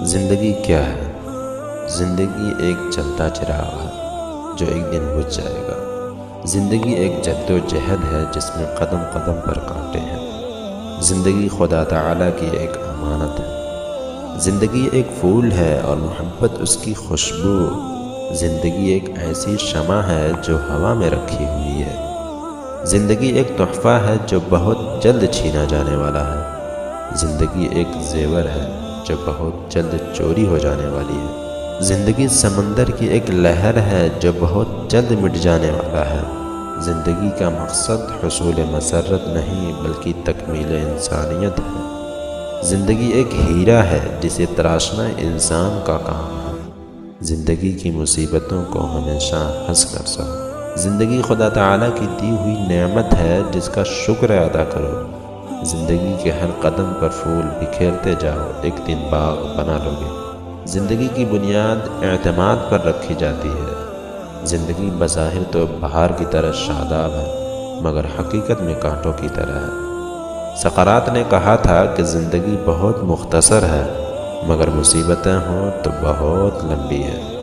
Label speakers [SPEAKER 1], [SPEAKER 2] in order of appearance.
[SPEAKER 1] زندگی کیا ہے؟ زندگی ایک چلتا چراغ ہے جو ایک دن بجھ جائے گا۔ زندگی ایک جد و جہد ہے جس میں قدم قدم پر کانٹے ہیں۔ زندگی خدا تعالیٰ کی ایک امانت ہے۔ زندگی ایک پھول ہے اور محبت اس کی خوشبو۔ زندگی ایک ایسی شمع ہے جو ہوا میں رکھی ہوئی ہے۔ زندگی ایک تحفہ ہے جو بہت جلد چھینا جانے والا ہے۔ زندگی ایک زیور ہے جو بہت جلد چوری ہو جانے والی ہے۔ زندگی سمندر کی ایک لہر ہے جو بہت جلد مٹ جانے والا ہے۔ زندگی کا مقصد حصول مسرت نہیں بلکہ تکمیل انسانیت ہے۔ زندگی ایک ہیرا ہے جسے تراشنا انسان کا کام ہے۔ زندگی کی مصیبتوں کو ہمیشہ ہنس کر سہو۔ زندگی خدا تعالیٰ کی دی ہوئی نعمت ہے جس کا شکر ادا کرو۔ زندگی کے ہر قدم پر پھول بکھیرتے جاؤ، ایک دن باغ بنا لو گے۔ زندگی کی بنیاد اعتماد پر رکھی جاتی ہے۔ زندگی بظاہر تو بہار کی طرح شاداب ہے مگر حقیقت میں کانٹوں کی طرح ہے۔ سقراط نے کہا تھا کہ زندگی بہت مختصر ہے مگر مصیبتیں ہوں تو بہت لمبی ہے۔